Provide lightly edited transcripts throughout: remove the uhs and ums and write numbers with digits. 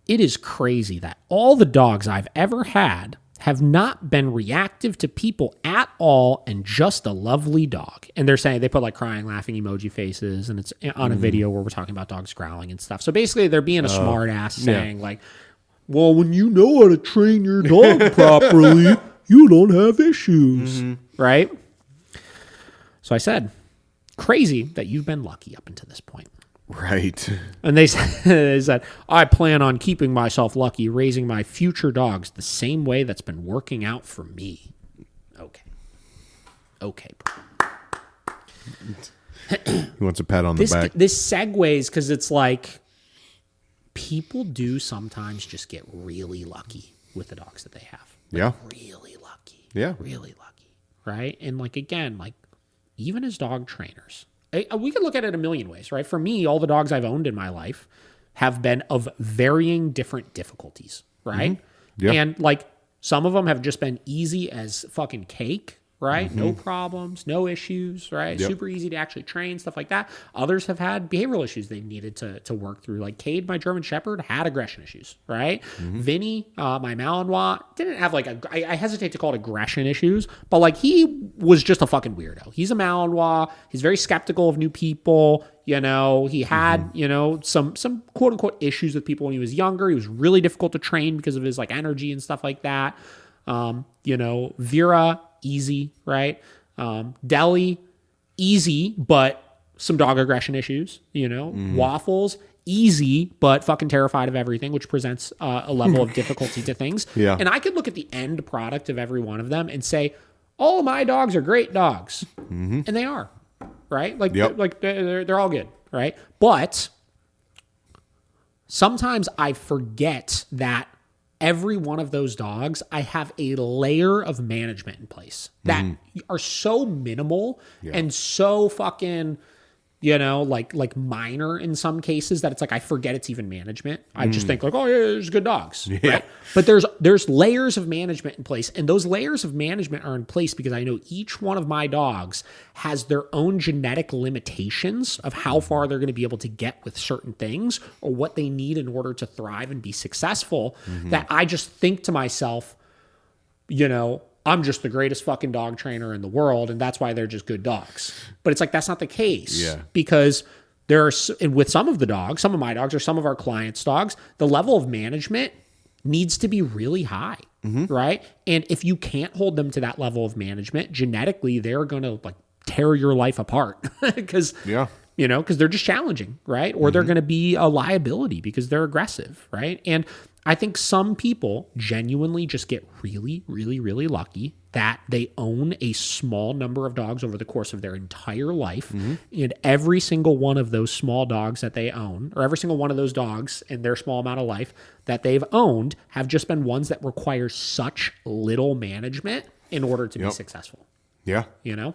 it is crazy that all the dogs I've ever had have not been reactive to people at all and just a lovely dog. And they're saying, they put like crying, laughing emoji faces, and it's on a video where we're talking about dogs growling and stuff. So basically they're being a smart ass saying like, well, when you know how to train your dog properly, you don't have issues, right? So I said, crazy that you've been lucky up until this point. Right. And they said, I plan on keeping myself lucky, raising my future dogs the same way that's been working out for me. Okay, bro. He wants a pat on the back. This segues because it's like people do sometimes just get really lucky with the dogs that they have. Like, really lucky. Yeah. Really lucky. Right? And like, again, like even as dog trainers, we can look at it a million ways, right? For me, all the dogs I've owned in my life have been of varying different difficulties, right? Yeah. And like some of them have just been easy as fucking cake, right? No problems, no issues, right? Yep. Super easy to actually train, stuff like that. Others have had behavioral issues they needed to work through. Like Cade, my German Shepherd, had aggression issues, right? Vinny, my Malinois, didn't have like, I hesitate to call it aggression issues, but like he was just a fucking weirdo. He's a Malinois. He's very skeptical of new people. You know, he had, you know, some quote unquote issues with people when he was younger. He was really difficult to train because of his like energy and stuff like that. You know, Vera, easy, right? Deli, easy, but some dog aggression issues, you know. Waffles, easy, but fucking terrified of everything, which presents a level of difficulty to things. Yeah. And I could look at the end product of every one of them and say, all of my dogs are great dogs. And they are, right? Like, like they're all good, right? But sometimes I forget that every one of those dogs, I have a layer of management in place that are so minimal and so fucking, you know, like minor in some cases that it's like I forget it's even management. I just think like, oh yeah, there's good dogs, right? But there's layers of management in place, and those layers of management are in place because I know each one of my dogs has their own genetic limitations of how far they're going to be able to get with certain things or what they need in order to thrive and be successful. That I just think to myself, you know, I'm just the greatest fucking dog trainer in the world, and that's why they're just good dogs. But it's like, that's not the case. Yeah. Because there are, and with some of the dogs, some of my dogs or some of our clients' dogs, the level of management needs to be really high, right? And if you can't hold them to that level of management, genetically, they're going to like tear your life apart because, you know, because they're just challenging, right? Or they're going to be a liability because they're aggressive, right? And I think some people genuinely just get really, really, really lucky that they own a small number of dogs over the course of their entire life. And every single one of those small dogs that they own, or every single one of those dogs in their small amount of life that they've owned, have just been ones that require such little management in order to be successful. Yeah. You know?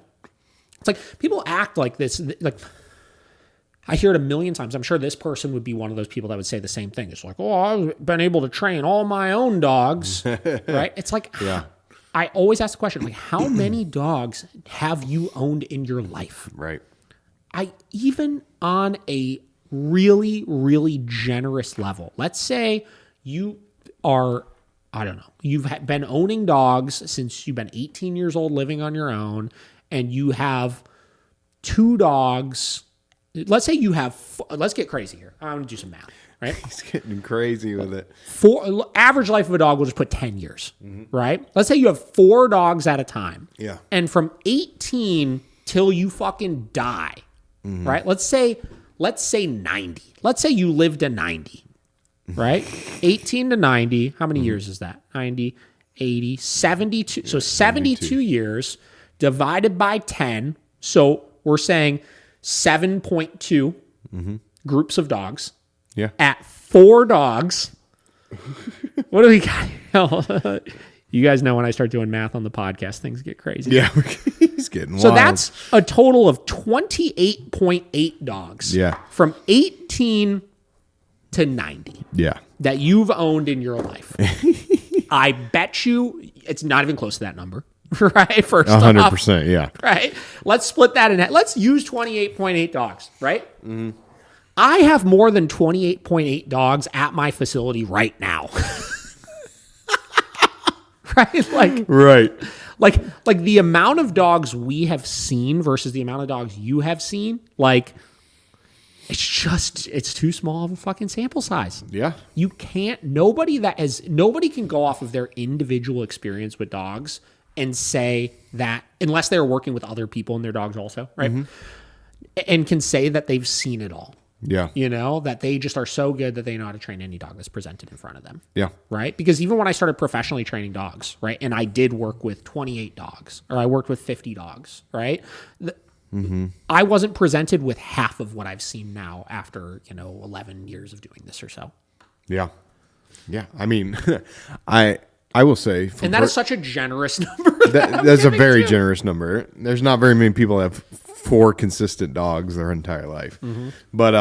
It's like people act like this, like, I hear it a million times. I'm sure this person would be one of those people that would say the same thing. It's like, oh, I've been able to train all my own dogs, right? It's like, I always ask the question, like, how many dogs have you owned in your life? Right. Even on a really, really generous level, let's say you are, I don't know, you've been owning dogs since you've been 18 years old living on your own, and you have 2 dogs. Let's say you have, let's get crazy here. I'm going to do some math, right? He's getting crazy with it. Average life of a dog, we'll just put 10 years, right? Let's say you have 4 dogs at a time. Yeah. And from 18 till you fucking die, right? Let's say 90. Let's say you lived to 90, right? 18 to 90. How many years is that? 90, 80, 72. So 72 years divided by 10. So we're saying 7.2 groups of dogs. Yeah. At 4 dogs. What do we got? You guys know when I start doing math on the podcast, things get crazy. Yeah. He's getting wild. So that's a total of 28.8 dogs. Yeah. From 18 to 90. Yeah. That you've owned in your life. I bet you it's not even close to that number. Right? First 100%, yeah. Right? Let's split that in half. Let's use 28.8 dogs, right? I have more than 28.8 dogs at my facility right now. Right? Like the amount of dogs we have seen versus the amount of dogs you have seen, like, it's too small of a fucking sample size. Yeah. You can't, nobody can go off of their individual experience with dogs and say that, unless they're working with other people and their dogs also, right? And can say that they've seen it all. Yeah. You know, that they just are so good that they know how to train any dog that's presented in front of them. Yeah. Right? Because even when I started professionally training dogs, right, and I did work with 28 dogs, or I worked with 50 dogs, right? I wasn't presented with half of what I've seen now after, 11 years of doing this or so. Yeah. Yeah. I mean, I will say... And that is such a generous number. That's a very generous number. There's not very many people that have 4 consistent dogs their entire life. But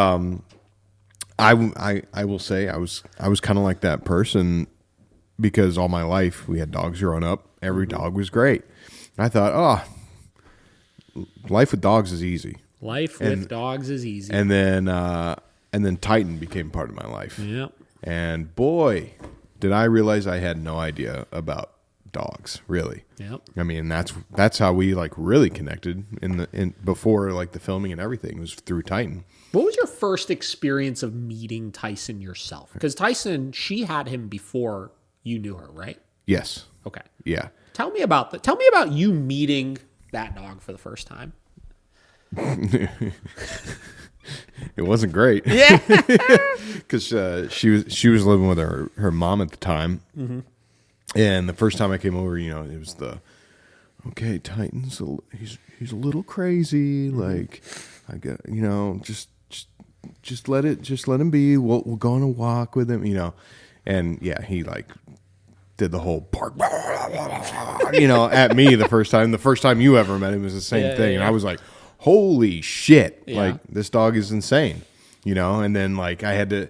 I will say I was kind of like that person because all my life we had dogs growing up. Every dog was great. I thought, life with dogs is easy. Life with dogs is easy. And then Titan became part of my life. Yep. And boy, did I realize I had no idea about dogs, really. Yep. I mean, that's how we like really connected in before like the filming and everything was through Titan. What was your first experience of meeting Tyson yourself? Because Tyson, she had him before you knew her, right? Yes. Okay. Yeah. Tell me about you meeting that dog for the first time. It wasn't great. Yeah. Because she was living with her mom at the time. And the first time I came over, it was okay, Titan's he's a little crazy. Like, I got, just let him be. We'll go on a walk with him, And yeah, he like did the whole bark, at me the first time. The first time you ever met him was the same thing. And I was like, holy shit. Yeah. Like, this dog is insane, And then like I had to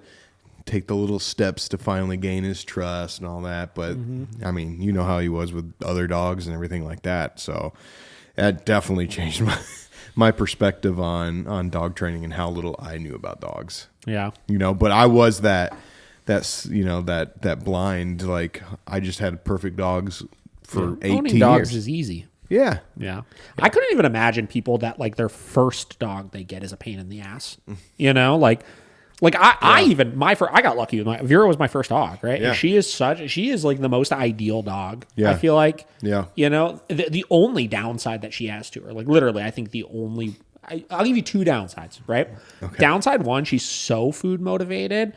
take the little steps to finally gain his trust and all that. But I mean, you know how he was with other dogs and everything like that. So that definitely changed my perspective on dog training and how little I knew about dogs. Yeah. But I was that blind, like I just had perfect dogs for 18 Owning years. Dogs is easy. Yeah. Yeah. I couldn't even imagine people that like their first dog they get is a pain in the ass. I got lucky with Vera was my first dog, right? Yeah. And she is like the most ideal dog. Yeah. I feel like, yeah. The only downside that she has to her, like literally, I think I'll give you 2 downsides, right? Okay. Downside 1, she's so food motivated.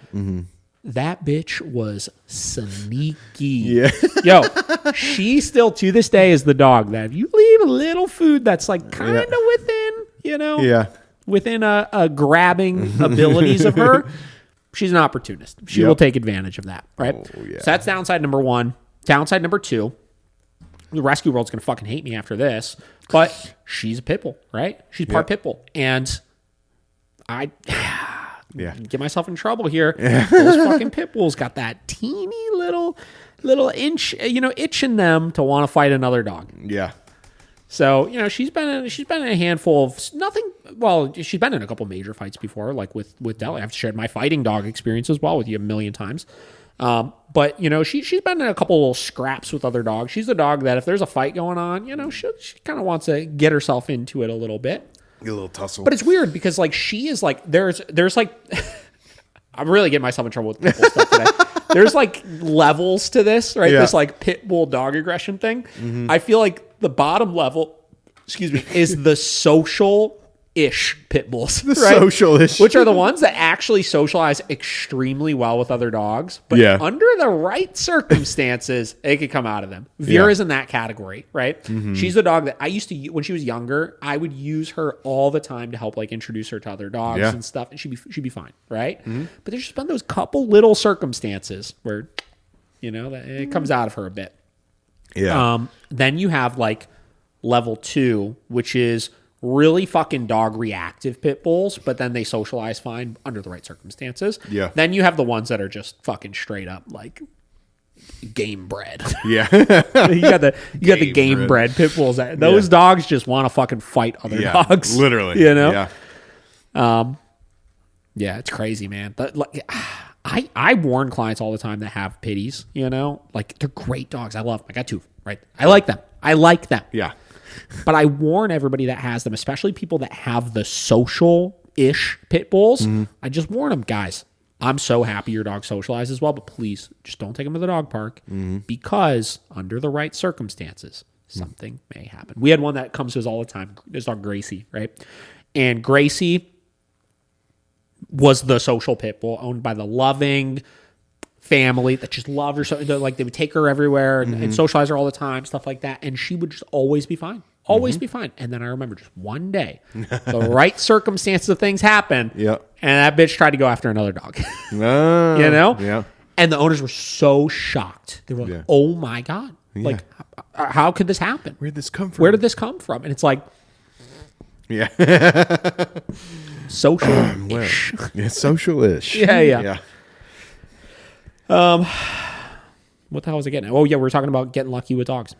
That bitch was sneaky. Yeah. Yo, she still to this day is the dog that if you leave a little food that's like kind of within, within a grabbing abilities of her, she's an opportunist. She will take advantage of that, right? Oh, yeah. So that's downside number 1. Downside number 2, the rescue world's going to fucking hate me after this, but she's a pit bull, right? She's part pit bull. And I get myself in trouble here. Those fucking pit bulls got that teeny little inch, itch in them to want to fight another dog. Yeah. So, she's been in a handful of nothing. Well, she's been in a couple major fights before, like with Deli. I've shared my fighting dog experience as well with you a million times. But she's been in a couple little scraps with other dogs. She's a dog that if there's a fight going on, she kind of wants to get herself into it a little bit. Get a little tussle. But it's weird because like she is like there's like I'm really getting myself in trouble with pit bull stuff today. There's like levels to this, right? Yeah. This like pit bull dog aggression thing. I feel like the bottom level, is the social-ish pit bulls. The right? social-ish. Which are the ones that actually socialize extremely well with other dogs. But under the right circumstances, it could come out of them. Vera's in that category, right? She's the dog that I used to, when she was younger, I would use her all the time to help like introduce her to other dogs and stuff. And she'd be fine, right? But there's just been those couple little circumstances where, that it comes out of her a bit. Yeah. Then you have like level 2, which is really fucking dog reactive pit bulls, but then they socialize fine under the right circumstances. Yeah. Then you have the ones that are just fucking straight up like game bred. Yeah. you got the game bred pit bulls. Those dogs just want to fucking fight other dogs. Literally. Yeah. Yeah, it's crazy, man. But like, I warn clients all the time that have pitties, like they're great dogs. I love them. I got 2, right? I like them. Yeah. But I warn everybody that has them, especially people that have the social-ish pit bulls. I just warn them, guys, I'm so happy your dog socializes well, but please just don't take him to the dog park because under the right circumstances, something may happen. We had one that comes to us all the time. This dog, Gracie, right? And Gracie was the social pit bull owned by the loving family that just loved her. So like they would take her everywhere and socialize her all the time, stuff like that. And she would just always be fine. Always be fine. And then I remember just one day, the right circumstances of things happen. Yep. And that bitch tried to go after another dog. Yeah. And the owners were so shocked. They were like, oh my God. Yeah. Like, how could this happen? Where did this come from? Where did this come from? And it's like, yeah. social-ish. Yeah, social-ish. Yeah. What the hell was I getting at? Oh, yeah, we were talking about getting lucky with dogs.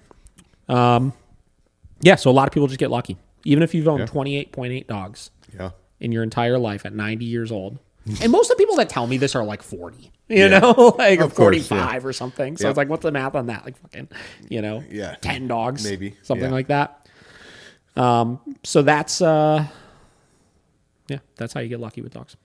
Yeah, so a lot of people just get lucky. Even if you've owned 28.8 dogs in your entire life at 90 years old. And most of the people that tell me this are like 40, like or 45 or something. So it's like, what's the math on that? Like fucking, 10 dogs, maybe something like that. So that's, that's how you get lucky with dogs.